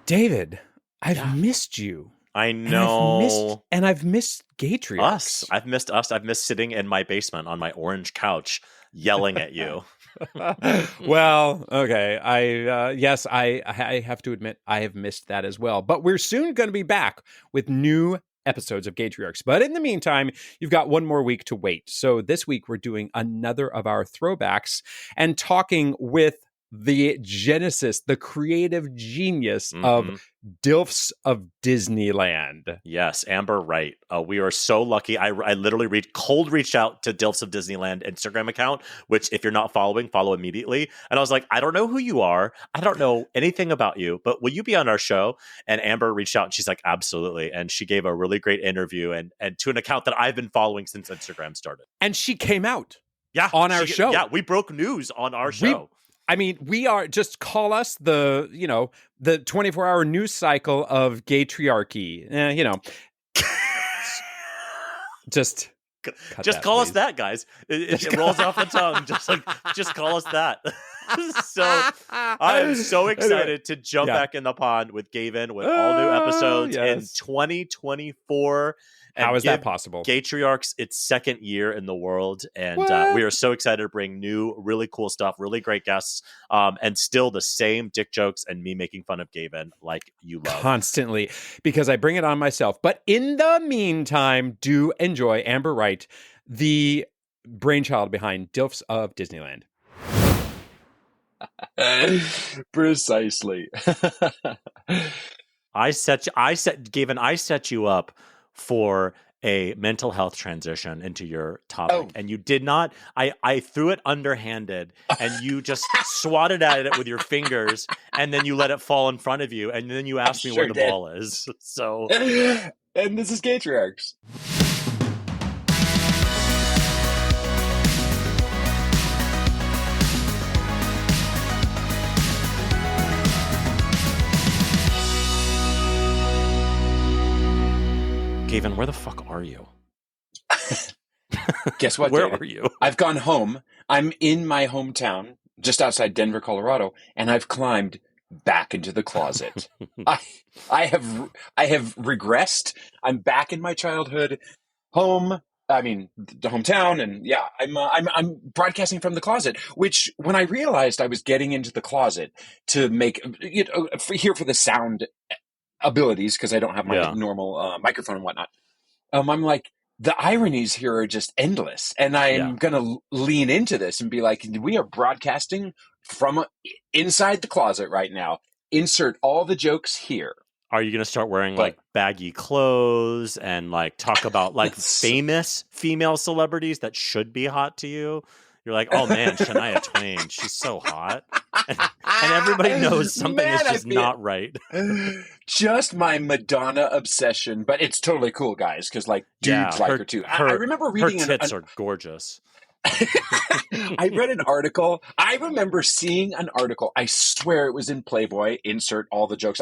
David, I've Yeah. missed you. I know. I've missed Gatriarchs. Us. I've missed us. I've missed sitting in my basement on my orange couch yelling at you. Well, okay. I have to admit I have missed that as well. But we're soon going to be back with new episodes of Gatriarchs. But in the meantime, you've got one more week to wait. So this week we're doing another of our throwbacks and talking with the genesis, the creative genius of DILFs of Disneyland. Yes, Amber Wright. We are so lucky. I literally reached out to DILFs of Disneyland Instagram account, which if you're not following, follow immediately. And I was like, I don't know who you are. I don't know anything about you, but will you be on our show? And Amber reached out and she's like, absolutely. And she gave a really great interview and to an account that I've been following since Instagram started. And she came out on our show. Yeah, we broke news on our show. We are, just call us the 24-hour news cycle of Gatriarchy. Just call us that, guys. It rolls off the tongue. Just call us that. So I'm so excited to jump back in the pond with Gavin with all new episodes in 2024. How is that possible? Gatriarchs, its second year in the world. And we are so excited to bring new, really cool stuff, really great guests, and still the same dick jokes and me making fun of Gavin like you love. Constantly, because I bring it on myself. But in the meantime, do enjoy Amber Wright, the brainchild behind DILFs of Disneyland. Precisely. Gavin, I set you up for a mental health transition into your topic, and you did not. I threw it underhanded, and you just swatted at it with your fingers, and then you let it fall in front of you, and then you asked me where the ball is. So, and this is Gatriarchs. Gavin, where the fuck are you? Guess what, Where David? are you? I've gone home. I'm in my hometown, just outside Denver, Colorado, and I've climbed back into the closet. I have regressed. I'm back in my childhood home. I mean, the hometown, and yeah, I'm broadcasting from the closet. Which, when I realized I was getting into the closet to make for the sound abilities, because I don't have my normal microphone and whatnot, I'm like, the ironies here are just endless, and I'm gonna lean into this and be like, we are broadcasting from inside the closet right now. Insert all the jokes here. Are you gonna start wearing like baggy clothes and like talk about like famous female celebrities that should be hot to you? You're like, oh man, Shania Twain, she's so hot. And everybody knows something is just not right. Just my Madonna obsession, but it's totally cool, guys, because like dudes like her too. I remember reading her tits are gorgeous. I read an article. I remember seeing an article. I swear it was in Playboy. Insert all the jokes.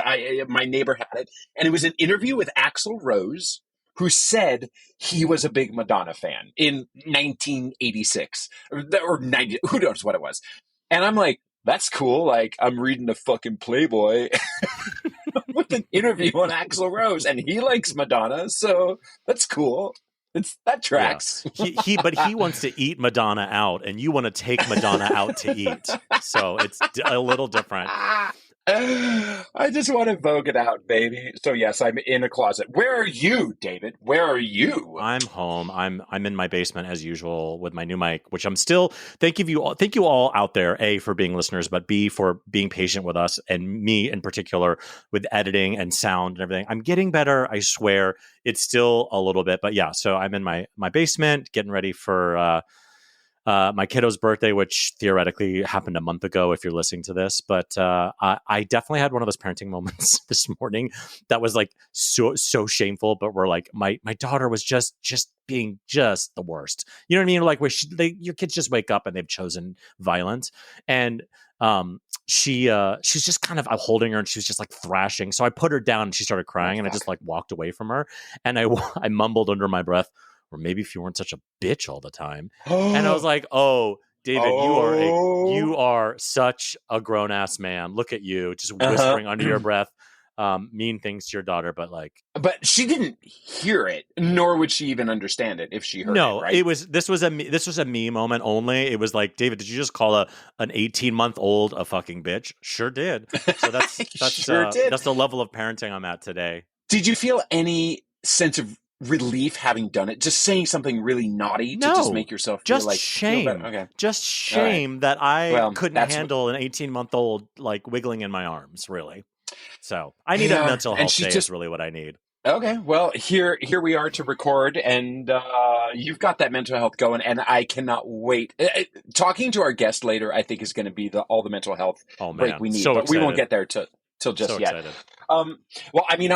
My neighbor had it, and it was an interview with Axl Rose, who said he was a big Madonna fan in 1986 or 90. Who knows what it was? And I'm like, that's cool. Like, I'm reading a fucking Playboy with an interview on Axl Rose, and he likes Madonna, so that's cool. That tracks. Yeah. But he wants to eat Madonna out, and you want to take Madonna out to eat. So it's a little different. I just want to vogue it out, baby. So yes, I'm in a closet. Where are you, David? Where are you? I'm home. I'm in my basement as usual with my new mic, which I'm still. Thank you all out there, A, for being listeners, but B, for being patient with us and me in particular with editing and sound and everything. I'm getting better. I swear. It's still a little bit, but yeah. So I'm in my basement getting ready for my kiddo's birthday, which theoretically happened a month ago if you're listening to this. But I definitely had one of those parenting moments this morning that was like so shameful. But we're like, my daughter was just being just the worst. You know what I mean? Like where your kids just wake up and they've chosen violence. And she's just kind of, I'm holding her and she was just like thrashing. So I put her down and she started crying and I just like walked away from her. And I mumbled under my breath, or maybe if you weren't such a bitch all the time. And I was like, oh, David, you are such a grown-ass man. Look at you, just whispering under your breath. mean things to your daughter, but like, But she didn't hear it, nor would she even understand it if she heard no, it, right? this was a me moment only. It was like, David, did you just call an 18-month-old a fucking bitch? Sure did. So that's Sure did. That's the level of parenting I'm at today. Did you feel any sense of relief having done it? Just saying something really naughty to just make yourself feel just like shame. feel better? Okay. Just shame that I Well, couldn't that's handle an 18-month-old like wiggling in my arms, really. So I need a mental health day is really what I need. Okay, well, here we are to record, and you've got that mental health going, and I cannot wait. Talking to our guest later, I think, is going to be all the mental health break we need, but we won't get there till just yet. Excited. Well, I mean,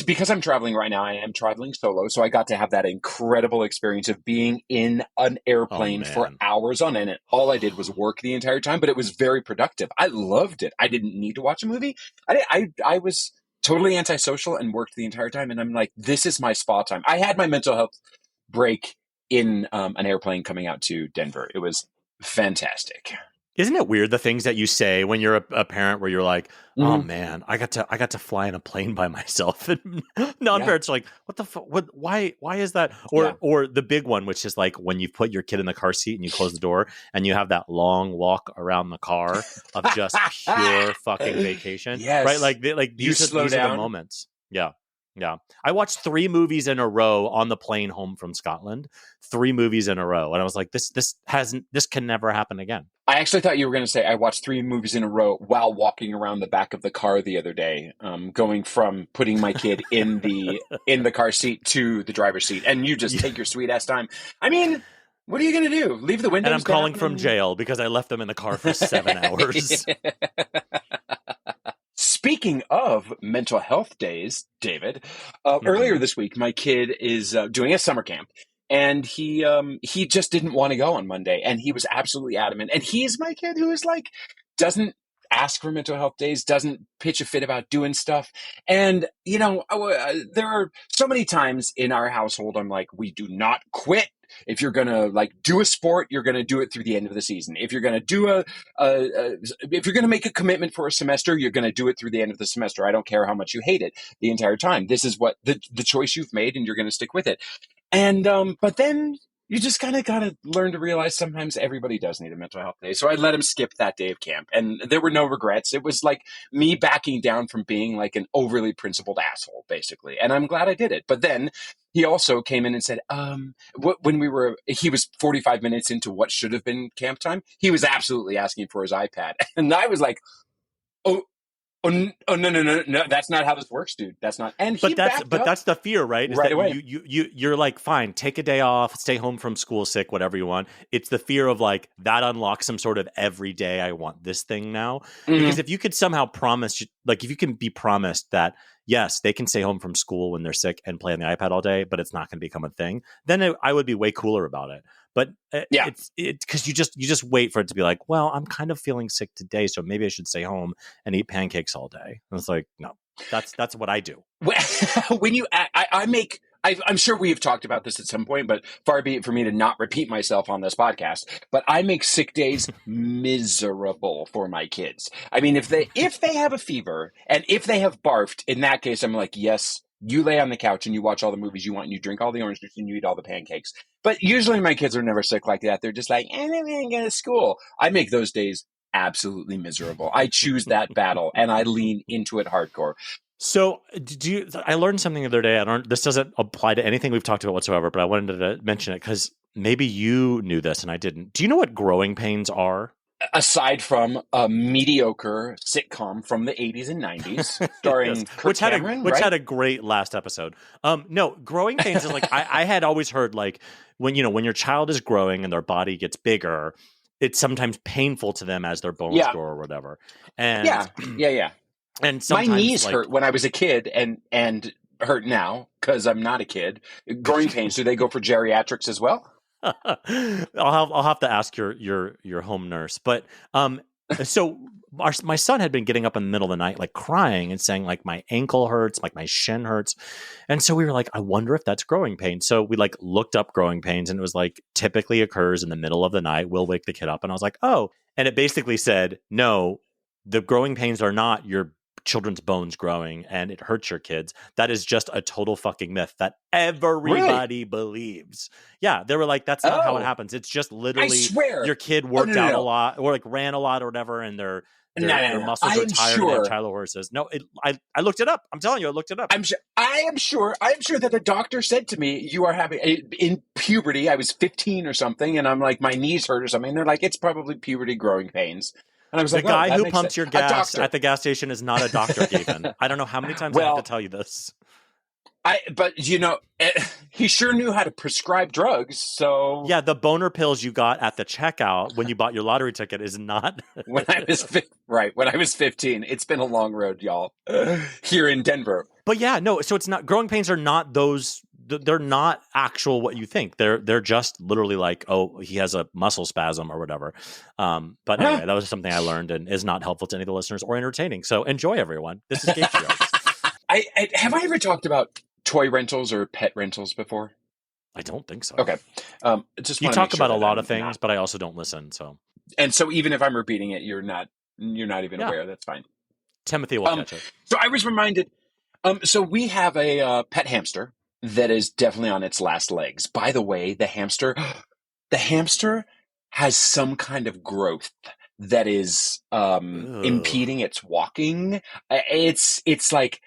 because I'm traveling right now, I am traveling solo, so I got to have that incredible experience of being in an airplane for hours on end. And all I did was work the entire time, but it was very productive. I loved it. I didn't need to watch a movie. I was totally antisocial and worked the entire time. And I'm like, this is my spa time. I had my mental health break in an airplane coming out to Denver. It was fantastic. Isn't it weird the things that you say when you're a parent where you're like, oh man, I got to fly in a plane by myself, and non-parents are like, what the fuck? Why is that? Or the big one, which is like when you put your kid in the car seat and you close the door and you have that long walk around the car of just pure fucking vacation, right? Like these are the moments. Yeah. I watched 3 movies in a row on the plane home from Scotland. 3 movies in a row. And I was like, this can never happen again. I actually thought you were going to say I watched 3 movies in a row while walking around the back of the car the other day, going from putting my kid in the car seat to the driver's seat. And you just take your sweet ass time. I mean, what are you going to do? Leave the windows down? And I'm calling from jail because I left them in the car for 7 hours. Speaking of mental health days, David, earlier this week, my kid is doing a summer camp, and he just didn't want to go on Monday, and he was absolutely adamant. And he's my kid who is like, doesn't ask for mental health days, doesn't pitch a fit about doing stuff. And, there are so many times in our household, I'm like, we do not quit. If you're going to like do a sport, you're going to do it through the end of the season. If you're going to do if you're going to make a commitment for a semester, you're going to do it through the end of the semester. I don't care how much you hate it the entire time. This is what the choice you've made, and you're going to stick with it. And, but then you just kind of got to learn to realize sometimes everybody does need a mental health day. So I let him skip that day of camp, and there were no regrets. It was like me backing down from being like an overly principled asshole, basically. And I'm glad I did it. But then he also came in and said, he was 45 minutes into what should have been camp time. He was absolutely asking for his iPad. And I was like, Oh no! That's not how this works, dude. That's not. And that's the fear, right? Is right that away. You're like, fine, take a day off, stay home from school sick, whatever you want. It's the fear of like that unlocks some sort of every day I want this thing now. Because if you could somehow promise, like if you can be promised that yes, they can stay home from school when they're sick and play on the iPad all day, but it's not going to become a thing, then I would be way cooler about it. But it's because you just wait for it to be like, well, I'm kind of feeling sick today, so maybe I should stay home and eat pancakes all day. And it's like, no, that's what I do. When you, I'm sure we have talked about this at some point, but far be it for me to not repeat myself on this podcast. But I make sick days miserable for my kids. I mean, if they have a fever and if they have barfed, in that case, I'm like, yes. You lay on the couch and you watch all the movies you want and you drink all the orange juice and you eat all the pancakes. But usually my kids are never sick like that. They're just like, I'm going to go to school. I make those days absolutely miserable. I choose that battle and I lean into it hardcore. So I learned something the other day. This doesn't apply to anything we've talked about whatsoever, but I wanted to mention it because maybe you knew this and I didn't. Do you know what growing pains are? Aside from a mediocre sitcom from the 80s and 90s, starring Kirk Cameron, which had a great last episode. No, growing pains is like I had always heard like when your child is growing and their body gets bigger, it's sometimes painful to them as their bones grow or whatever. And yeah. And my knees hurt when I was a kid and hurt now because I'm not a kid. Growing pains, do they go for geriatrics as well? I'll have to ask your home nurse, but so my son had been getting up in the middle of the night like crying and saying like my ankle hurts, like my shin hurts, and so we were like, I wonder if that's growing pain. So we like looked up growing pains, and it was like typically occurs in the middle of the night. We'll wake the kid up, and I was like, oh, and it basically said no, the growing pains are not your children's bones growing and it hurts your kids. That is just a total fucking myth that everybody believes. Yeah, they were like, that's not how it happens. It's just I literally swear. your kid worked out a lot or like ran a lot or whatever, and their muscles are tired and they have Tyler horses. No, I looked it up. I'm telling you, I looked it up. I am sure that a doctor said to me, you are having in puberty. I was 15 or something, and I'm like, my knees hurt or something. And they're like, it's probably puberty growing pains. And I was the like, guy who pumps your gas at the gas station is not a doctor, Gavin. I don't know how many times I have to tell you this. But he sure knew how to prescribe drugs. So yeah, the boner pills you got at the checkout when you bought your lottery ticket is not when I was 15. It's been a long road, y'all, here in Denver. But yeah, no. So it's not, growing pains are not those. They're not actual what you think. They're just literally like, oh, he has a muscle spasm or whatever. But anyway, that was something I learned and is not helpful to any of the listeners or entertaining. So enjoy, everyone. This is Gatriarchs. Have I ever talked about toy rentals or pet rentals before? I don't think so. Okay. You talk about a lot of things, but I also don't listen. So even if I'm repeating it, you're not even aware. That's fine. Timothy will catch it. So I was reminded. So we have a pet hamster that is definitely on its last legs. By the way, the hamster has some kind of growth that is impeding its walking. It's like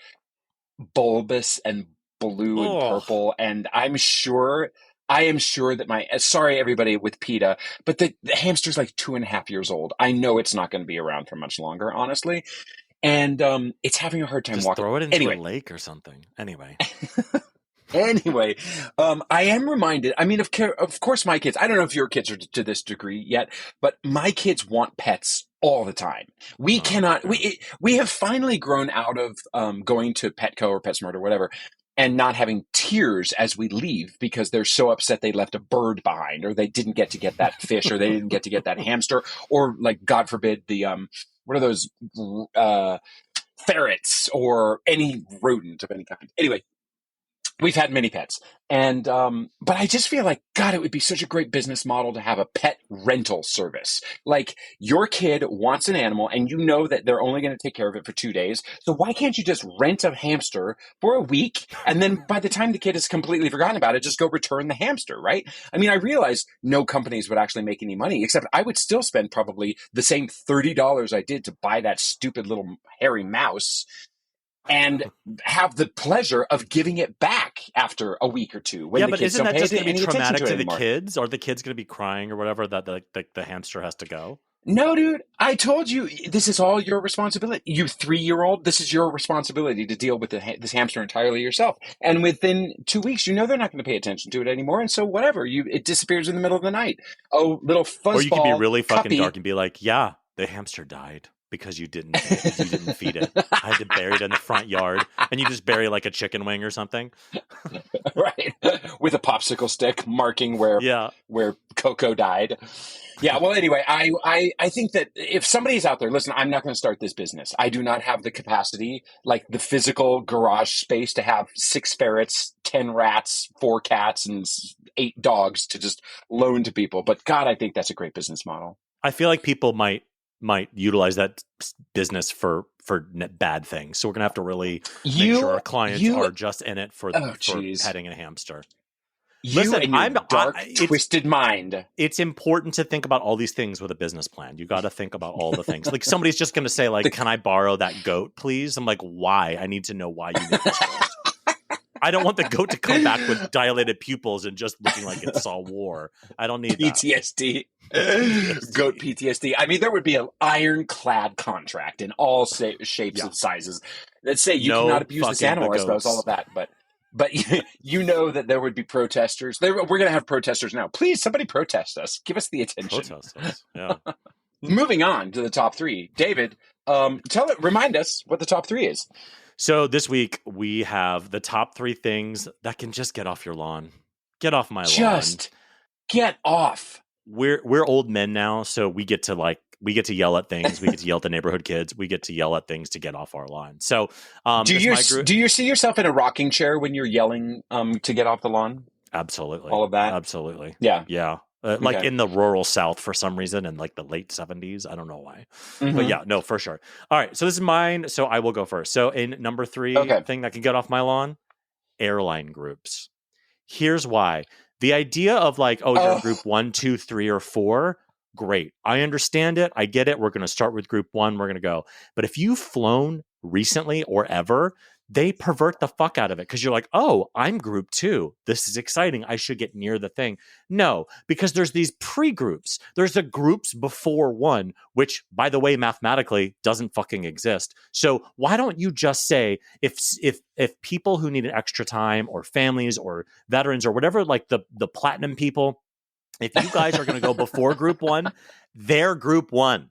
bulbous and blue and purple, and I am sure that sorry everybody with PETA, but the hamster's like 2.5 years old. I know it's not going to be around for much longer, honestly, and it's having a hard time walking. Throw it into a lake or something. Anyway, I am reminded. I mean, of course, my kids. I don't know if your kids are to this degree yet, but my kids want pets all the time. We cannot. We have finally grown out of going to Petco or PetSmart or whatever, and not having tears as we leave because they're so upset they left a bird behind, or they didn't get to get that fish, or they didn't get to get that hamster, or like God forbid the what are those ferrets or any rodent of any kind. Anyway. We've had many pets, and but I just feel like, God, it would be such a great business model to have a pet rental service. Like, your kid wants an animal, and you know that they're only going to take care of it for 2 days. So why can't you just rent a hamster for a week, and then by the time the kid has completely forgotten about it, just go return the hamster, right? I mean, I realize no companies would actually make any money, except I would still spend probably the same $30 I did to buy that stupid little hairy mouse, and have the pleasure of giving it back after a week or two. When but isn't that just going to be traumatic to the kids? Or the kid's going to be crying or whatever that the hamster has to go? No, dude. I told you, this is all your responsibility. You 3-year-old, this is your responsibility to deal with this hamster entirely yourself. And within 2 weeks, they're not going to pay attention to it anymore. And so whatever, it disappears in the middle of the night. Oh, little fuzzball. Or you can be really fucking dark and be like, yeah, the hamster died because you didn't feed it. I had to bury it in the front yard, and you just bury like a chicken wing or something. Right. With a popsicle stick marking where Coco died. Yeah. Well, anyway, I think that if somebody's out there, listen, I'm not going to start this business. I do not have the capacity, like the physical garage space, to have 6 ferrets, 10 rats, 4 cats, and 8 dogs to just loan to people. But God, I think that's a great business model. I feel like people might utilize that business for bad things. So we're going to have to really make sure our clients are just in it for petting a hamster. Listen, I'm twisted mind. It's important to think about all these things with a business plan. You got to think about all the things. Like, somebody's just going to say, like, can I borrow that goat, please? I'm like, why? I need to know why you need this goat. I don't want the goat to come back with dilated pupils and just looking like it saw war. I don't need PTSD. Goat PTSD. I mean, there would be an ironclad contract in all shapes and sizes that say you cannot abuse this animal, I suppose, all of that. But you know that there would be protesters. We're going to have protesters now. Please, somebody protest us. Give us the attention. Protest us, yeah. Moving on to the top 3. David, remind us what the top 3 is. So this week we have the top 3 things that can just get off your lawn. Get off my lawn. Just get off. We're old men now, so we get to yell at things. We get to yell at the neighborhood kids. We get to yell at things to get off our lawn. So do you see yourself in a rocking chair when you're yelling to get off the lawn? Absolutely. All of that? Absolutely. Yeah. Yeah. like Okay. in the rural South for some reason in like the late 70s. I don't know why. Mhm. But yeah, no, for sure. All right. So this is mine. So I will go first. So in number 3 Okay. thing that can get off my lawn, airline groups. Here's why. The idea of like, oh, you're in group 1, 2, 3, or 4. Great. I understand it. I get it. We're going to start with group 1. We're going to go. But if you've flown recently or ever, they pervert the fuck out of it because you're like, oh, I'm group 2. This is exciting. I should get near the thing. No, because there's these pre-groups. There's the groups before 1, which, by the way, mathematically doesn't fucking exist. So why don't you just say if people who need an extra time or families or veterans or whatever, like the platinum people, if you guys are going to go before group 1, they're group 1.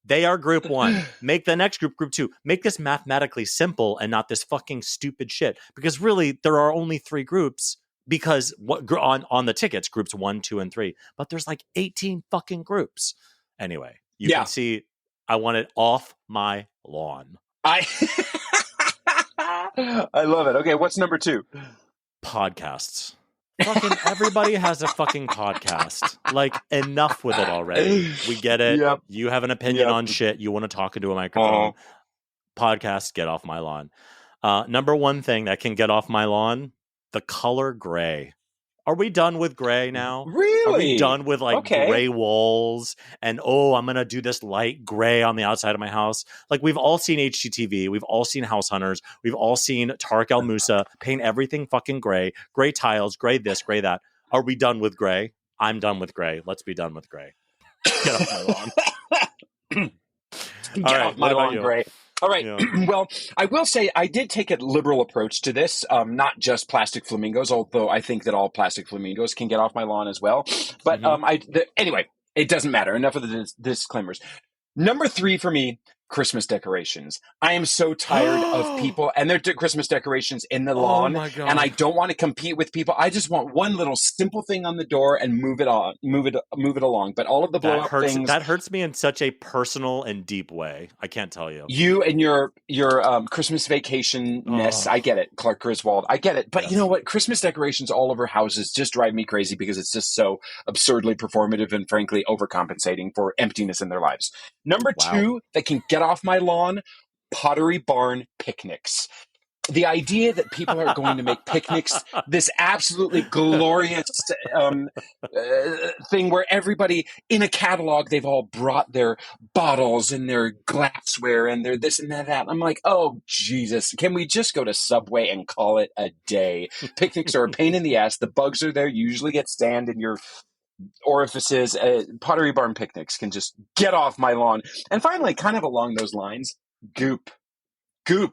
They are group 1. Make the next group 2. Make this mathematically simple and not this fucking stupid shit. Because really, there are only 3 groups because on the tickets, groups 1, 2, and 3. But there's like 18 fucking groups. Anyway, you can see I want it off my lawn. I love it. Okay, what's number 2? Podcasts. Fucking everybody has a fucking podcast. Like, enough with it already. We get it. Yep. You have an opinion on shit. You want to talk into a microphone. Podcast, get off my lawn. Number 1 thing that can get off my lawn, the color gray. Are we done with gray now? Really? Are we done with like gray walls and I'm going to do this light gray on the outside of my house? Like we've all seen HGTV. We've all seen House Hunters. We've all seen Tarek El Moussa paint everything fucking gray tiles, gray this, gray that. Are we done with gray? I'm done with gray. Let's be done with gray. Get off my lawn. Get off my lawn, gray. All right. Yeah. Well, I will say I did take a liberal approach to this, not just plastic flamingos, although I think that all plastic flamingos can get off my lawn as well. But anyway, it doesn't matter. Enough of the disclaimers. Number 3 for me, Christmas decorations. I am so tired of people and their Christmas decorations in the lawn, and I don't want to compete with people. I just want one little simple thing on the door and move it along. But all of the blow up things that hurts me in such a personal and deep way. I can't tell you. You and your Christmas vacation-ness. I get it, Clark Griswold. I get it. But you know what? Christmas decorations all over houses just drive me crazy because it's just so absurdly performative and frankly overcompensating for emptiness in their lives. Number 2 that can get off my lawn, Pottery Barn picnics. The idea that people are going to make picnics, this absolutely glorious thing where everybody in a catalog, they've all brought their bottles and their glassware and their this and that. I'm like, oh, Jesus, can we just go to Subway and call it a day? Picnics are a pain in the ass. The bugs are there. You usually get sand in your orifices. Pottery Barn picnics can just get off my lawn. And finally, kind of along those lines, Goop can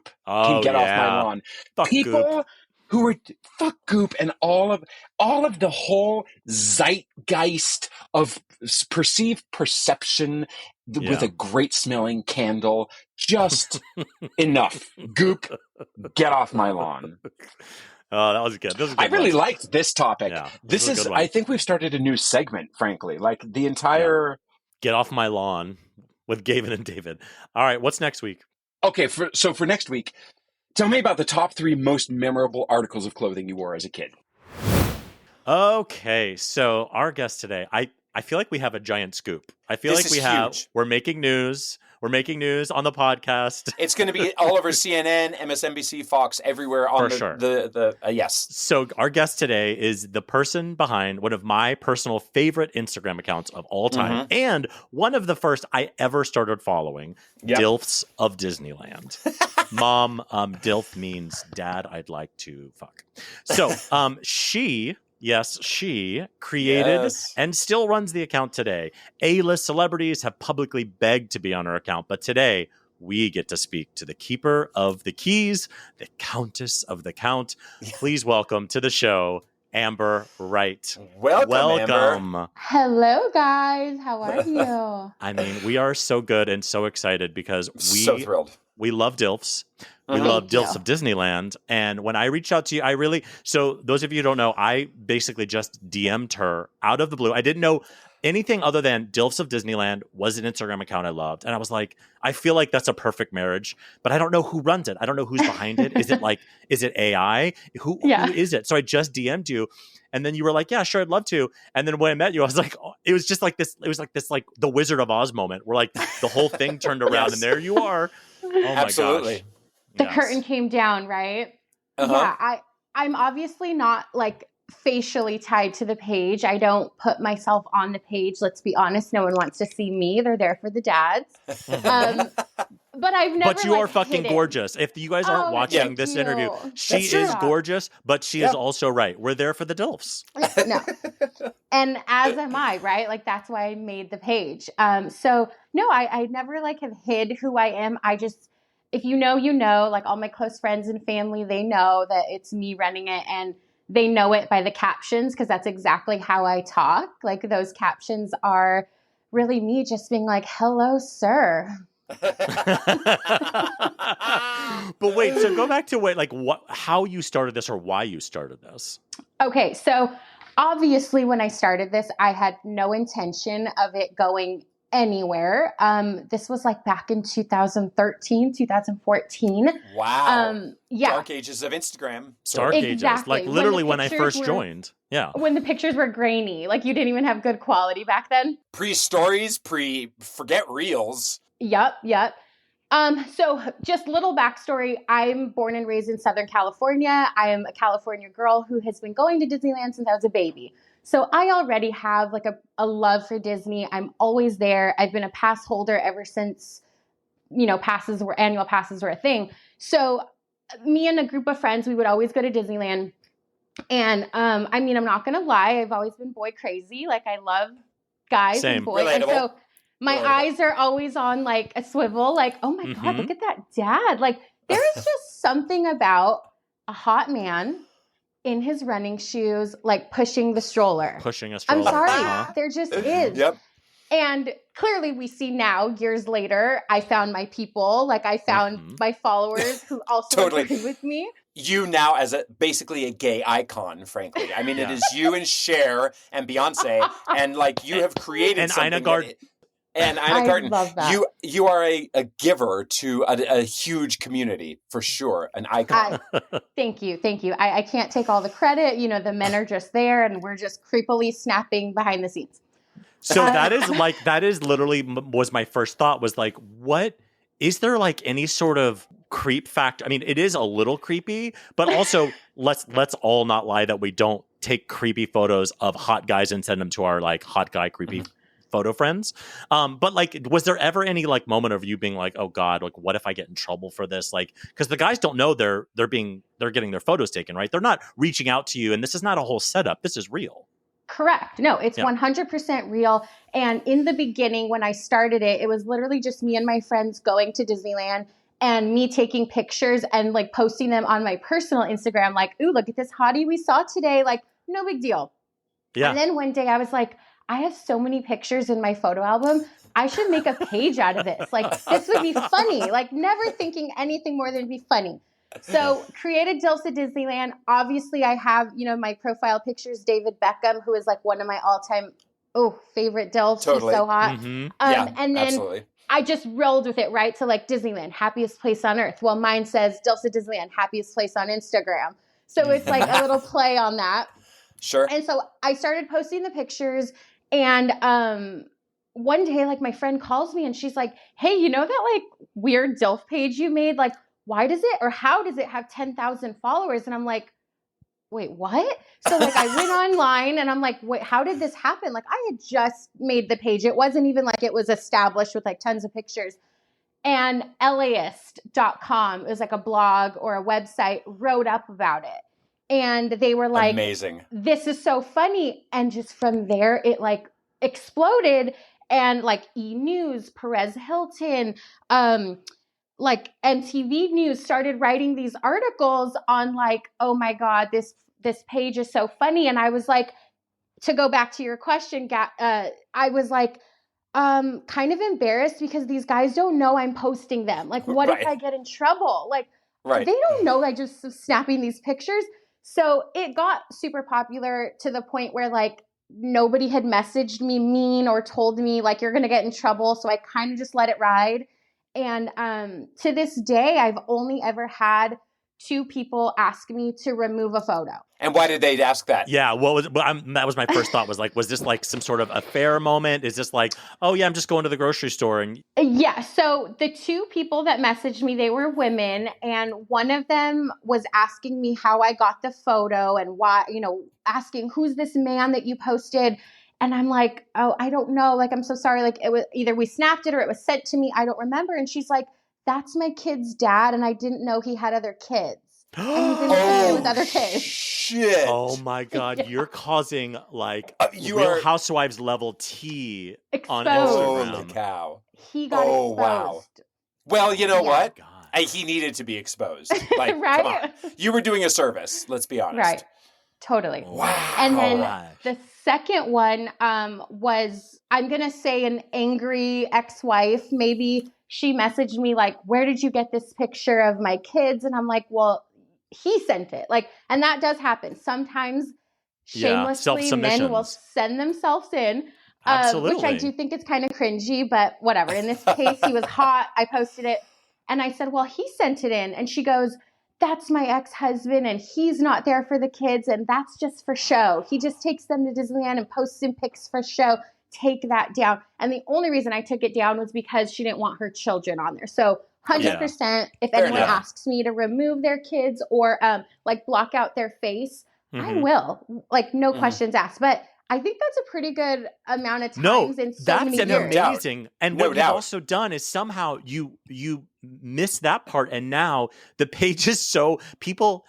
get off my lawn. Fuck people Goop. Who are fuck Goop and all of the whole zeitgeist of perceived perception with a great smelling candle. Just enough. Goop, get off my lawn. Oh, that was good. I really liked this topic. Yeah, this is I think we've started a new segment, frankly. Like the entire Get Off My Lawn with Gavin and David. All right, what's next week? Okay, so for next week, tell me about the top 3 most memorable articles of clothing you wore as a kid. Okay, so our guest today, I feel like we have a giant scoop. I feel like we're making news. We're making news on the podcast. It's going to be all over CNN, MSNBC, Fox, everywhere on yes. So our guest today is the person behind one of my personal favorite Instagram accounts of all time, and one of the first I ever started following, DILFS of Disneyland. Mom, DILF means dad I'd like to fuck. So she created and still runs the account today. A-list celebrities have publicly begged to be on her account, but today we get to speak to the keeper of the keys, the Countess of the Count. Please welcome to the show, Amber Wright. Welcome. Amber. Hello, guys. How are you? I mean, we are so good and so excited because so thrilled. We love DILFs. We love DILFs of Disneyland. And when I reached out to you, so those of you who don't know, I basically just DM'd her out of the blue. I didn't know anything other than DILFS of Disneyland was an Instagram account I loved. And I was like, I feel like that's a perfect marriage, but I don't know who runs it. I don't know who's behind it. Is it AI? Who is it? So I just DM'd you. And then you were like, yeah, sure, I'd love to. And then when I met you, I was like, oh, it was like the Wizard of Oz moment where like the whole thing turned around Yes. and there you are. Oh my Absolutely. gosh. The Yes. curtain came down, right? Yeah, I'm obviously not like facially tied to the page. I don't put myself on the page. Let's be honest. No one wants to see me. They're there for the dads. But I've never. But you are fucking gorgeous. If you guys aren't watching this interview, she is gorgeous, but she is also right. We're there for the DILFs. No. And as am I, right? Like that's why I made the page. So no, I never like have hid who I am. I just, if you know, like all my close friends and family, they know that it's me running it, and they know it by the captions because that's exactly how I talk. Like those captions are really me just being like, hello, sir. But wait, so go back to how you started this or why you started this. Okay, so obviously when I started this, I had no intention of it going anywhere. This was like back in 2013, 2014. Wow. Yeah. Dark ages of Instagram. Dark ages. Exactly. Like literally when I first joined. Yeah. When the pictures were grainy, like you didn't even have good quality back then. Pre-stories, forget reels. Yep. So just little backstory. I'm born and raised in Southern California. I am a California girl who has been going to Disneyland since I was a baby. So I already have like a love for Disney. I'm always there. I've been a pass holder ever since, annual passes were a thing. So me and a group of friends, we would always go to Disneyland. And I'm not going to lie. I've always been boy crazy. Like I love guys and boys. Relatable. And so my eyes are always on like a swivel, like, oh my God, look at that dad. Like there is just something about a hot man in his running shoes, like pushing the stroller. Pushing a stroller. I'm sorry. There just is. Yep. And clearly we see now, years later, I found my people. Like I found my followers who also agree with me. You now as basically a gay icon, frankly. I mean, it is you and Cher and Beyonce, and like you have created something. Ina Garten. And Ina Garten, love that. you are a giver to a huge community for sure, an icon. Thank you. I can't take all the credit. The men are just there, and we're just creepily snapping behind the scenes. So that is literally was my first thought was like, what is there like any sort of creep factor? I mean, it is a little creepy, but also let's all not lie that we don't take creepy photos of hot guys and send them to our like hot guy creepy photo friends. But like, was there ever any like moment of you being like, oh God, like what if I get in trouble for this? Like, because the guys don't know they're getting their photos taken, right? They're not reaching out to you, and this is not a whole setup. This is real. Correct. No, it's 100% real. And in the beginning, when I started it, it was literally just me and my friends going to Disneyland and me taking pictures and like posting them on my personal Instagram. Like, ooh, look at this hottie we saw today. Like, no big deal. Yeah. And then one day I was like, I have so many pictures in my photo album. I should make a page out of this. Like, this would be funny. Like, never thinking anything more than be funny. So created DILFS of Disneyland. Obviously, I have, my profile pictures, David Beckham, who is like one of my all-time favorite DILFs. Totally. He's so hot. And then absolutely. I just rolled with it, right? So like Disneyland, happiest place on earth. Well, mine says DILFS of Disneyland, happiest place on Instagram. So it's like a little play on that. Sure. And so I started posting the pictures, and one day, like my friend calls me and she's like, hey, that like weird DILF page you made? Like, why does it, or how does it have 10,000 followers? And I'm like, wait, what? So like I went online and I'm like, wait, how did this happen? Like I had just made the page. It wasn't even like it was established with like tons of pictures. And LAist.com, it was like a blog or a website, wrote up about it. And they were like, amazing. This is so funny. And just from there, it like exploded. And like E! News, Perez Hilton, like MTV News started writing these articles on like, oh my God, this page is so funny. And I was like, to go back to your question, I was like, kind of embarrassed because these guys don't know I'm posting them. Like, what if I get in trouble? Like, they don't know I just snapping these pictures. So it got super popular to the point where like nobody had messaged me mean or told me like you're going to get in trouble. So I kind of just let it ride. And to this day, I've only ever had 2 people ask me to remove a photo. And why did they ask that? Yeah, that was my first thought, was like, was this like some sort of affair moment? Is this like, oh yeah, I'm just going to the grocery store? And yeah, so the 2 people that messaged me, they were women, and one of them was asking me how I got the photo and why, asking who's this man that you posted. And I'm like, oh, I don't know. Like, I'm so sorry. Like, it was either we snapped it or it was sent to me. I don't remember. And she's like, that's my kid's dad, and I didn't know he had other kids. And he's in the with other kids. Shit. Oh my God, Yeah. you're causing like You Real are Housewives level tea on Exposed. Instagram. Holy cow. He got exposed. Wow. Well, you know Yeah. what? God. He needed to be exposed. Like, Right? come on. You were doing a service. Let's be honest. Right. Totally. Wow. And then Gosh. the second one was, I'm going to say, an angry ex-wife. Maybe she messaged me like, where did you get this picture of my kids? And I'm like, well, he sent it. Like, and that does happen. Sometimes shamelessly men will send themselves in. Absolutely. Which I do think is kind of cringy, but whatever. In this case, he was hot. I posted it. And I said, well, he sent it in. And she goes, that's my ex-husband, and he's not there for the kids, and that's just for show. He just takes them to Disneyland and posts some pics for show. Take that down. And the only reason I took it down was because she didn't want her children on there. So 100%, if anyone asks me to remove their kids or like block out their face, I will. Like, no questions asked. But I think that's a pretty good amount of times in so many years. That's amazing. And what you've also done is somehow you miss that part, and now the page is so people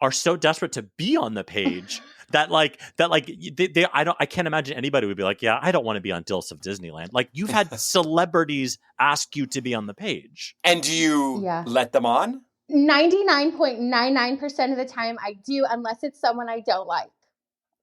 are so desperate to be on the page that I can't imagine anybody would be like, yeah, I don't want to be on DILFS of Disneyland. Like, you've had celebrities ask you to be on the page. And do you let them on? 99.99% of the time I do, unless it's someone I don't like.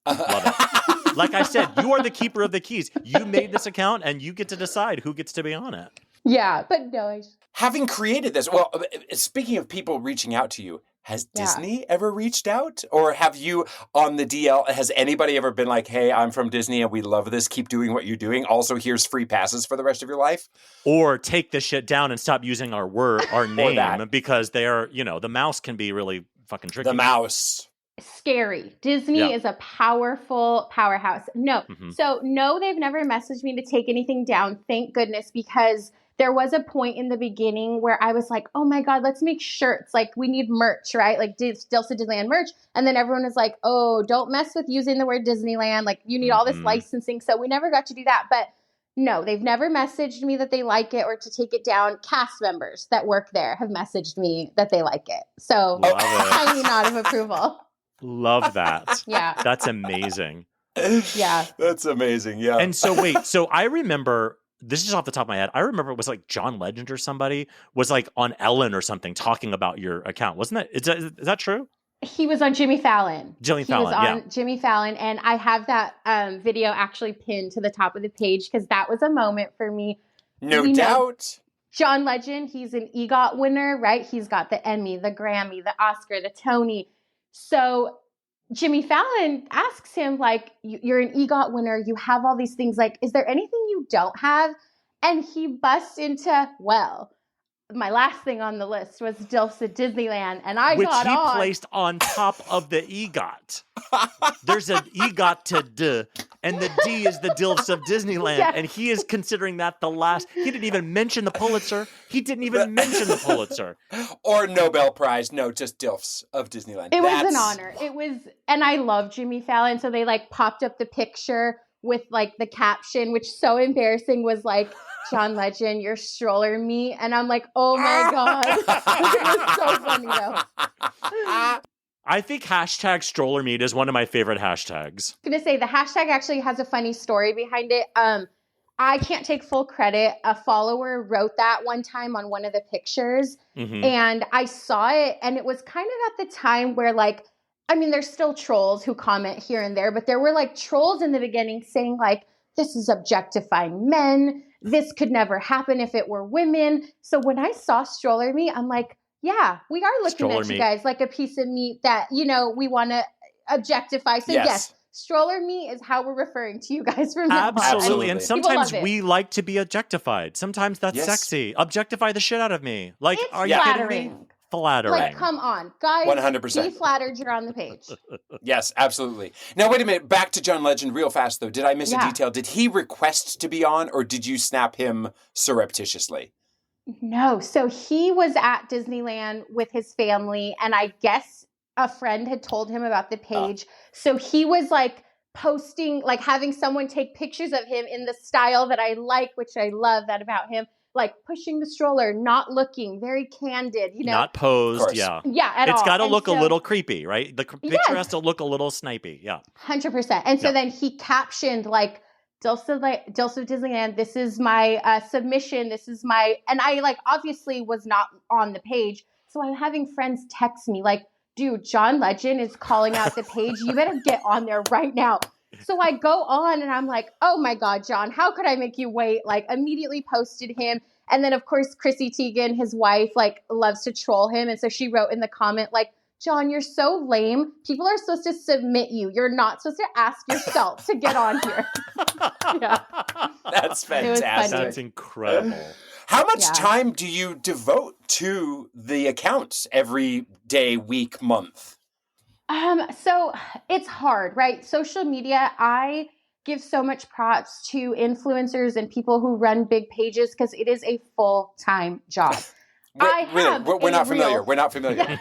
Love it. Like I said, you are the keeper of the keys. You made this account and you get to decide who gets to be on it. Yeah, but no. Having created this, well, speaking of people reaching out to you, has Disney ever reached out? Or have you on the DL, has anybody ever been like, hey, I'm from Disney and we love this, keep doing what you're doing, also here's free passes for the rest of your life? Or take this shit down and stop using our name, because they are, the mouse can be really fucking tricky. The mouse. Scary. Disney is a powerful powerhouse. No. So no, they've never messaged me to take anything down. Thank goodness, because there was a point in the beginning where I was like, oh my God, let's make shirts. Like, we need merch, right? Like DILFS of Disneyland merch. And then everyone was like, oh, don't mess with using the word Disneyland. Like, you need all this licensing. So we never got to do that. But no, they've never messaged me that they like it or to take it down. Cast members that work there have messaged me that they like it. So tiny nod of approval. Love that. Yeah. That's amazing. Yeah. That's amazing. Yeah. And so wait, so I remember, this is off the top of my head, I remember it was like John Legend or somebody was like on Ellen or something talking about your account. Wasn't that, is that true? He was on Jimmy Fallon. He was on Jimmy Fallon. And I have that video actually pinned to the top of the page because that was a moment for me. No doubt. John Legend, he's an EGOT winner, right? He's got the Emmy, the Grammy, the Oscar, the Tony. So Jimmy Fallon asks him, like, you're an EGOT winner. You have all these things. Like, is there anything you don't have? And he busts into, well, my last thing on the list was DILFS of Disneyland. And which he placed on top of the EGOT. There's an EGOT to D, and the D is the DILFS of Disneyland. Yes. And he is considering that the last. He didn't even mention the Pulitzer. Or Nobel Prize. No, just DILFS of Disneyland. It was an honor. It was, and I love Jimmy Fallon. So they like popped up the picture with like the caption, which so embarrassing, was like, John Legend, your stroller meat. And I'm like, oh my God. It was so funny though. I think hashtag stroller meat is one of my favorite hashtags. I'm going to say the hashtag actually has a funny story behind it. I can't take full credit. A follower wrote that one time on one of the pictures. And I saw it, and it was kind of at the time where, like, I mean, there's still trolls who comment here and there, but there were like trolls in the beginning saying like, this is objectifying men. This could never happen if it were women. So when I saw stroller meat, I'm like, yeah, we are looking at you guys like a piece of meat that, we want to objectify. So yes, Stroller meat is how we're referring to you guys from now on. Absolutely. And People sometimes love it. we like to be objectified. Sometimes that's Yes. sexy. Objectify the shit out of me. Like, It's are you kidding me? flattering. Flattering. Like, come on, guys. 100%. Be flattered. You're on the page. Yes, absolutely. Now, wait a minute. Back to John Legend real fast, though. Did I miss a detail? Did he request to be on, or did you snap him surreptitiously? No. So he was at Disneyland with his family, and I guess a friend had told him about the page. So he was like posting, like having someone take pictures of him in the style that I like, which I love that about him. Like pushing the stroller, not looking, very candid, you know. Not posed, yeah. Yeah, at all. It's got to And look so, a little creepy, right? The picture Yes. has to look a little snipey, yeah. 100%. And so then he captioned like, DILFS of Disneyland, this is my submission, this is my, and I like obviously was not on the page. So I'm having friends text me like, dude, John Legend is calling out the page. You better get on there right now. So I go on and I'm like, oh my God, John, how could I make you wait? Like immediately posted him. And then of course, Chrissy Teigen, his wife, like loves to troll him. And so she wrote in the comment, like, John, you're so lame. People are supposed to submit you. You're not supposed to ask yourself to get on here. Yeah. That's It was fantastic. funny. That's incredible. How much Yeah. time do you devote to the accounts every day, week, month? So it's hard, right? Social media, I give so much props to influencers and people who run big pages because it is a full-time job. We're not familiar. We're not familiar.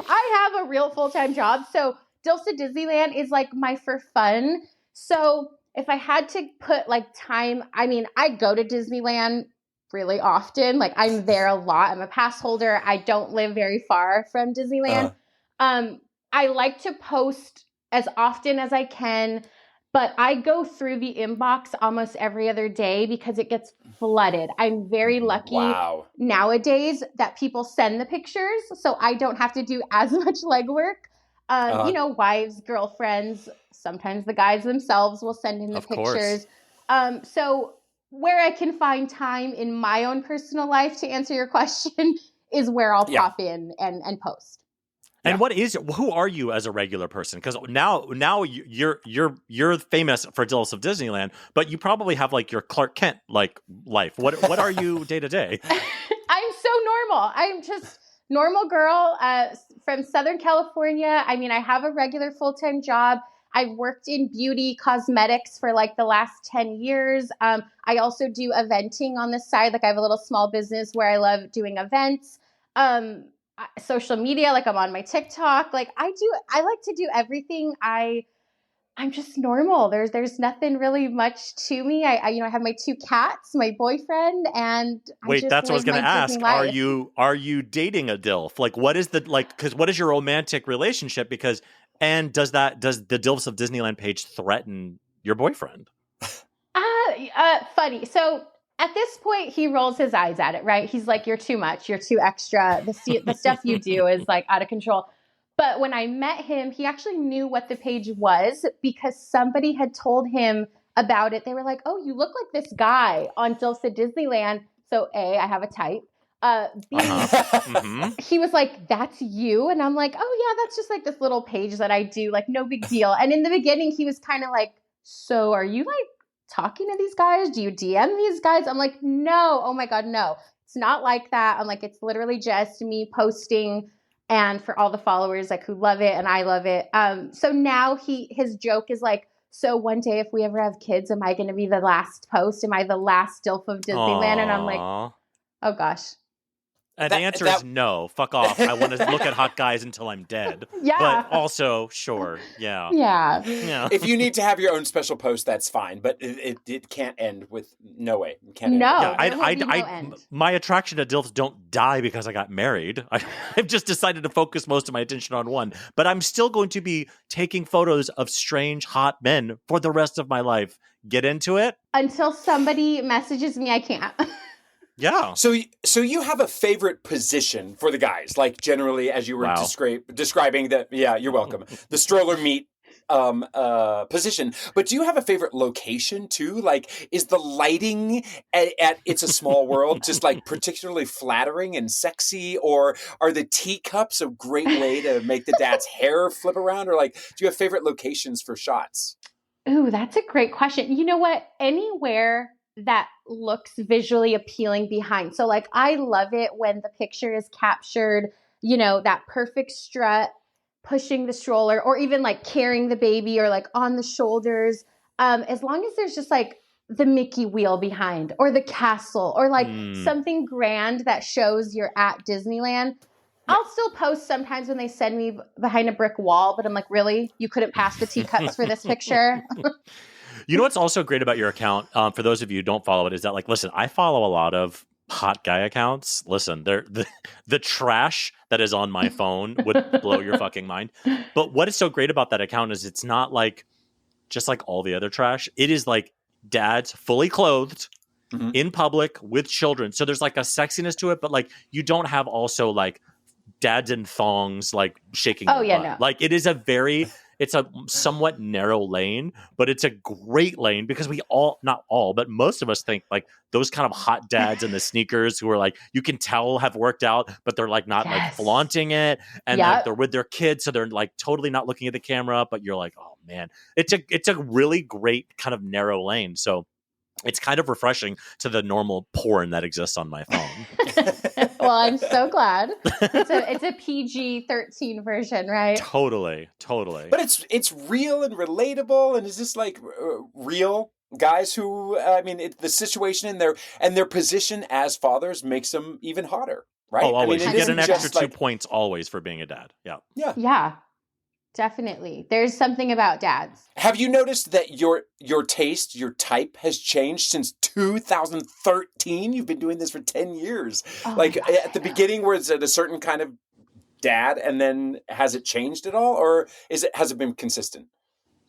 I have a real full-time job. So DILFS of Disneyland is like my for fun. So if I had to put like time, I mean, I go to Disneyland really often. Like I'm there a lot. I'm a pass holder. I don't live very far from Disneyland. I like to post as often as I can, but I go through the inbox almost every other day because it gets flooded. I'm very lucky nowadays that people send the pictures, so I don't have to do as much legwork. You know, wives, girlfriends, sometimes the guys themselves will send in the pictures. So where I can find time in my own personal life to answer your question is where I'll pop in and post. And who are you as a regular person? Because now you're famous for DILFS of Disneyland, but you probably have like your Clark Kent like life. What are you day to day? I'm so normal. I'm just normal girl from Southern California. I mean, I have a regular full-time job. I've worked in beauty cosmetics for like the last 10 years. I also do eventing on the side. Like I have a little small business where I love doing events. Social media, like I'm on my TikTok. Like I like to do everything. I'm just normal. There's nothing really much to me. I have my 2 cats, my boyfriend, and wait, that's what I was going to ask. Are you dating a DILF? Like, what is because what is your romantic relationship? Does the DILFS of Disneyland page threaten your boyfriend? Funny. So at this point, he rolls his eyes at it, right? He's like, you're too much. You're too extra. The stuff you do is like out of control. But when I met him, he actually knew what the page was because somebody had told him about it. They were like, oh, you look like this guy on DILFS of Disneyland. So A, I have a type. B, he was like, that's you? And I'm like, oh yeah, that's just like this little page that I do. Like no big deal. And in the beginning, he was kind of like, so are you like talking to these guys? Do you DM these guys? I'm like, no. Oh my God, no. It's not like that. I'm like, it's literally just me posting and for all the followers like who love it and I love it. So now his joke is like, so one day if we ever have kids, am I going to be the last post? Am I the last DILF of Disneyland? And I'm like, oh gosh. And the answer is no. Fuck off. I want to look at hot guys until I'm dead. Yeah. But also, sure. Yeah. Yeah. If you need to have your own special post, that's fine. But it can't end with no way. It can't no. end. Yeah, my attraction to DILFs don't die because I got married. I've just decided to focus most of my attention on one. But I'm still going to be taking photos of strange, hot men for the rest of my life. Get into it? Until somebody messages me, I can't. Yeah. So you have a favorite position for the guys, like generally as you were describing that. Yeah, you're welcome. The stroller meet position. But do you have a favorite location too? Like, is the lighting at It's a Small World just like particularly flattering and sexy, or are the teacups a great way to make the dad's hair flip around? Or like, do you have favorite locations for shots? Ooh, that's a great question. You know what? Anywhere that looks visually appealing behind. So like, I love it when the picture is captured, that perfect strut, pushing the stroller, or even like carrying the baby or like on the shoulders. As long as there's just like the Mickey wheel behind, or the castle, or like something grand that shows you're at Disneyland. I'll still post sometimes when they send me behind a brick wall, but I'm like, really? You couldn't pass the teacups for this picture? You know what's also great about your account, for those of you who don't follow it, is that, like, listen, I follow a lot of hot guy accounts. Listen, the trash that is on my phone would blow your fucking mind. But what is so great about that account is it's not like just like all the other trash. It is like dads fully clothed in public with children. So there's like a sexiness to it, but like you don't have also like dads in thongs like shaking their butt. No. Like it's a somewhat narrow lane, but it's a great lane because we all, not all, but most of us think like those kind of hot dads in the sneakers who are like, you can tell have worked out, but they're like not like flaunting it. And they're with their kids. So they're like totally not looking at the camera, but you're like, oh man, it's a really great kind of narrow lane. So it's kind of refreshing to the normal porn that exists on my phone. Well, I'm so glad. It's a PG-13 version, right? Totally. But it's real and relatable, and is this like real guys who? The situation and their position as fathers makes them even hotter, right? Oh, always. You get an extra 2 like, points always for being a dad. Yeah. Yeah. Definitely. There's something about dads. Have you noticed that your taste, your type has changed since 2013? You've been doing this for 10 years. At the beginning, was it a certain kind of dad, and then has it changed at all, or has it been consistent?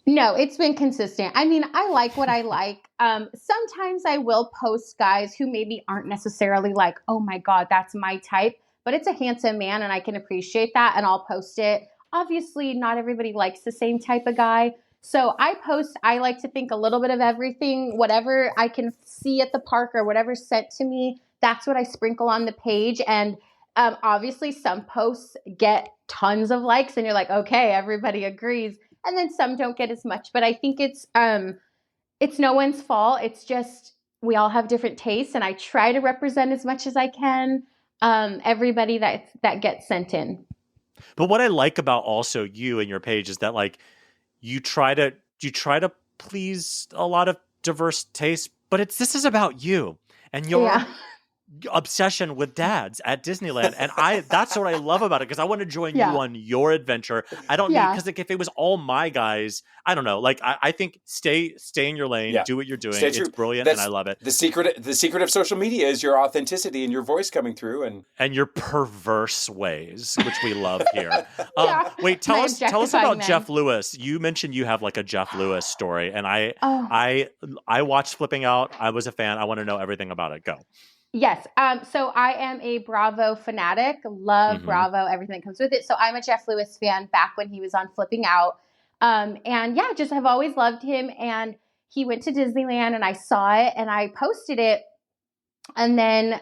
No, it's been consistent. I mean, I like what I like. Sometimes I will post guys who maybe aren't necessarily like, oh my God, that's my type, but it's a handsome man and I can appreciate that, and I'll post it. Obviously, not everybody likes the same type of guy. So I like to think a little bit of everything, whatever I can see at the park or whatever's sent to me, that's what I sprinkle on the page. And obviously some posts get tons of likes and you're like, okay, everybody agrees. And then some don't get as much. But I think it's no one's fault. It's just we all have different tastes, and I try to represent as much as I can everybody that gets sent in. But what I like about also you and your page is that like you try to please a lot of diverse tastes, but this is about you and your obsession with dads at Disneyland. And that's what I love about it, because I want to join you on your adventure. I don't need, because like if it was all my guys, I don't know. Like I think stay in your lane, do what you're doing. It's brilliant, and I love it. The secret of social media is your authenticity and your voice coming through, and your perverse ways, which we love here. Wait, tell us about Jeff Lewis. You mentioned you have like a Jeff Lewis story, and I watched Flipping Out. I was a fan. I want to know everything about it. Go. Yes. So I am a Bravo fanatic. Love Bravo, everything that comes with it. So I'm a Jeff Lewis fan back when he was on Flipping Out. Just have always loved him. And he went to Disneyland and I saw it and I posted it. And then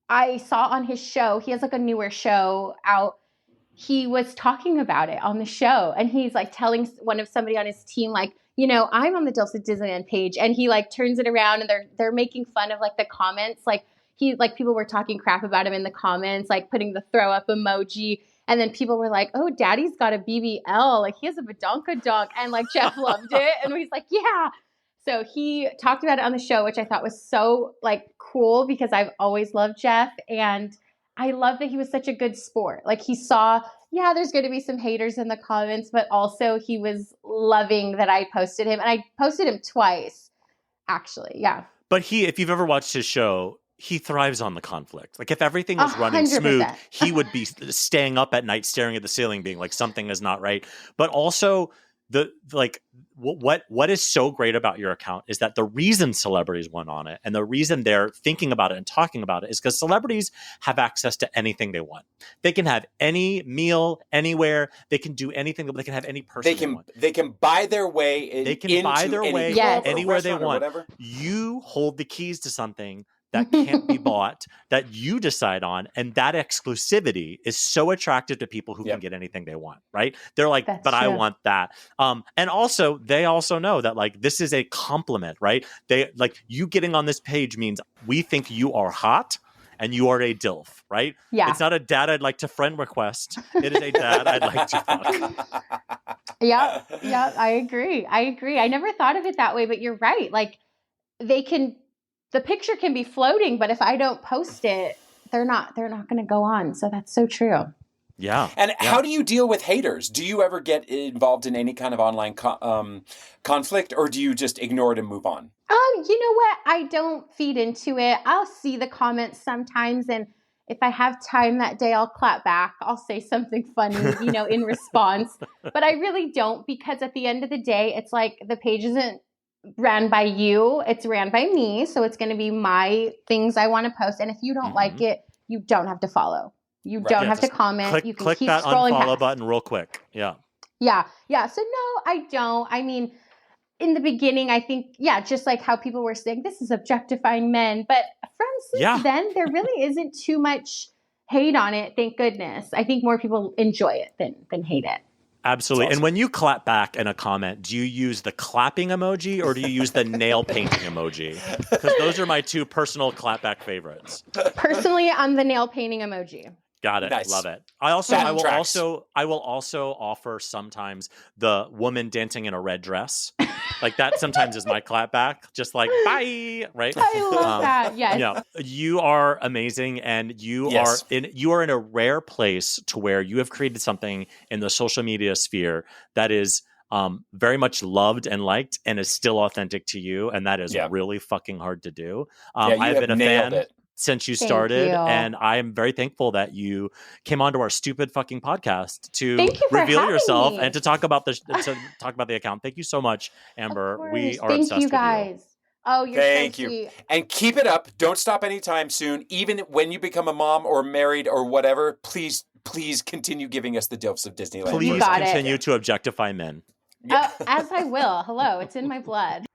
I saw on his show, he has like a newer show out. He was talking about it on the show. And he's like telling somebody on his team, like, I'm on the DILFS of Disneyland page. And he like turns it around and they're making fun of like the comments. People were talking crap about him in the comments, like putting the throw up emoji. And then people were like, oh, daddy's got a BBL. Like he has a badonkadonk. And like Jeff loved it. And he's like, yeah. So he talked about it on the show, which I thought was so like cool because I've always loved Jeff. And I love that he was such a good sport. Like he saw, there's going to be some haters in the comments, but also he was loving that I posted him. And I posted him twice, actually. Yeah. But if you've ever watched his show, he thrives on the conflict. Like if everything was running smooth, he would be staying up at night, staring at the ceiling, being like, something is not right. But also what is so great about your account is that the reason celebrities went on it and the reason they're thinking about it and talking about it is because celebrities have access to anything they want. They can have any meal anywhere. They can do anything. They can have any person they want. They can buy their way anywhere they want. Whatever. You hold the keys to something that can't be bought, that you decide on. And that exclusivity is so attractive to people who can get anything they want, right? They're like, That's but true. I want that. And also, they also know that like, this is a compliment, right? They like you getting on this page means we think you are hot and you are a DILF, right? Yeah. It's not a dad I'd like to friend request. It is a dad I'd like to fuck. Yeah, I agree. I never thought of it that way, but you're right. Like the picture can be floating, but if I don't post it, they're not going to go on. So that's so true. Yeah. And how do you deal with haters? Do you ever get involved in any kind of online conflict, or do you just ignore it and move on? You know what? I don't feed into it. I'll see the comments sometimes, and if I have time that day, I'll clap back. I'll say something funny, in response. But I really don't, because at the end of the day, it's like the page isn't ran by you, it's ran by me. So it's going to be my things I want to post. And if you don't like it, you don't have to follow. You don't have to comment. You can click keep that scrolling unfollow past. button real quick. Yeah. Yeah. So no, I don't. I mean, in the beginning, I think, just like how people were saying, this is objectifying men. But from since then, there really isn't too much hate on it. Thank goodness. I think more people enjoy it than hate it. Absolutely. Awesome. And when you clap back in a comment, do you use the clapping emoji or do you use the nail painting emoji? Because those are my two personal clapback favorites. Personally, I'm the nail painting emoji. Got it. Nice. Love it. I will also offer sometimes the woman dancing in a red dress. Like that sometimes is my clapback. Just like, bye. Right. I love that. Yes. You are amazing. And you are in a rare place to where you have created something in the social media sphere that is very much loved and liked and is still authentic to you. And that is really fucking hard to do. I've been a fan since you started, and I am very thankful that you came onto our stupid fucking podcast to reveal yourself and to talk about the account. Thank you so much, Amber. We are obsessed with you guys. Oh, you're Thank so you. sweet. And keep it up. Don't stop anytime soon. Even when you become a mom or married or whatever, please continue giving us the DILFs of Disneyland. Please continue to objectify men. As I will. Hello, it's in my blood.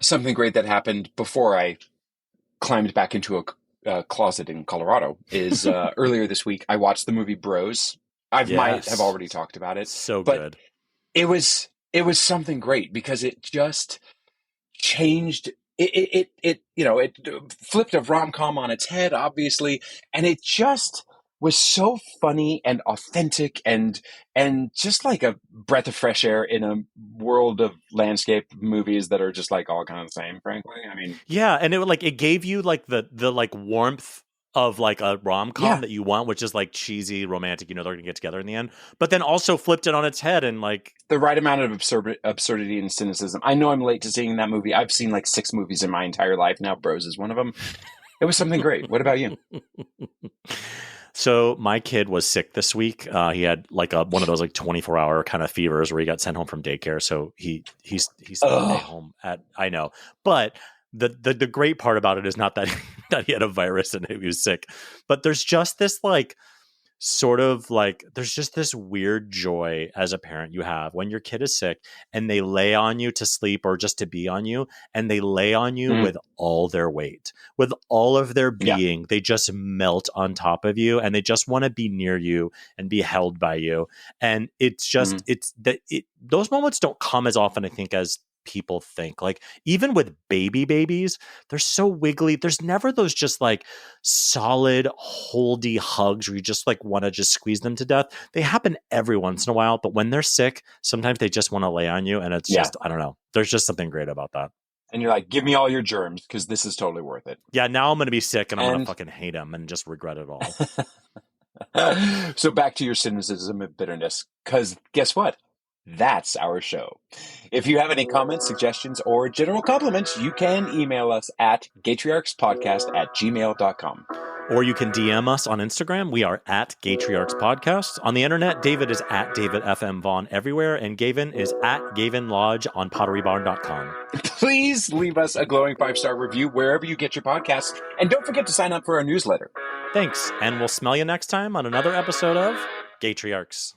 Something great that happened before I climbed back into a closet in Colorado is earlier this week. I watched the movie Bros. Might have already talked about it. So but good. It was something great because it just changed. It flipped a rom-com on its head, obviously, and it just was so funny and authentic and just like a breath of fresh air in a world of landscape movies that are just like all kind of the same, frankly. I mean, and it gave you like the like warmth of like a rom-com that you want, which is like cheesy, romantic, they're going to get together in the end, but then also flipped it on its head and like the right amount of absurdity and cynicism. I know I'm late to seeing that movie. I've seen like 6 movies in my entire life. Now Bros is one of them. It was something great. What about you? So my kid was sick this week. He had like one of those like 24-hour kind of fevers where he got sent home from daycare. So he's staying home I know. But the great part about it is not that that he had a virus and he was sick, but there's just this like sort of like there's just this weird joy as a parent you have when your kid is sick and they lay on you to sleep or just to be on you, and they lay on you with all their weight, with all of their being. They just melt on top of you and they just want to be near you and be held by you. And it's just those moments don't come as often, I think, as people think. Like even with babies, they're so wiggly. There's never those just like solid holdy hugs where you just like want to just squeeze them to death. They happen every once in a while, but when they're sick, sometimes they just want to lay on you, and it's just I don't know. There's just something great about that. And you're like, give me all your germs because this is totally worth it. Yeah, now I'm going to be sick and I'm going to fucking hate them and just regret it all. So back to your cynicism and bitterness, because guess what? That's our show. If you have any comments, suggestions, or general compliments, you can email us at gatriarchspodcast@gmail.com. Or you can DM us on Instagram. We are at Gatriarchs Podcast. On the internet, David is at David FM Vaughn everywhere, and Gavin is at Gavin Lodge on potterybarn.com. Please leave us a glowing 5-star review wherever you get your podcasts. And don't forget to sign up for our newsletter. Thanks, and we'll smell you next time on another episode of Gatriarchs.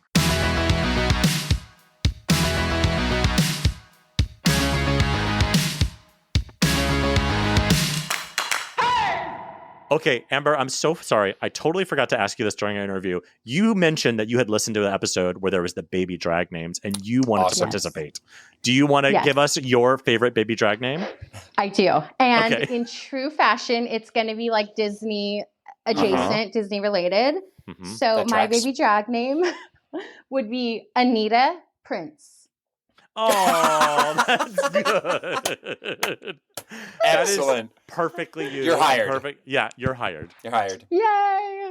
Okay, Amber, I'm so sorry. I totally forgot to ask you this during our interview. You mentioned that you had listened to an episode where there was the baby drag names and you wanted to participate. Do you want to give us your favorite baby drag name? I do. And in true fashion, it's going to be like Disney adjacent, Disney related. Mm-hmm. So my baby drag name would be Anita Prince. Oh, that's good. Excellent. That is perfectly used. You're hired. Perfect. Yeah, you're hired. You're hired. Yay.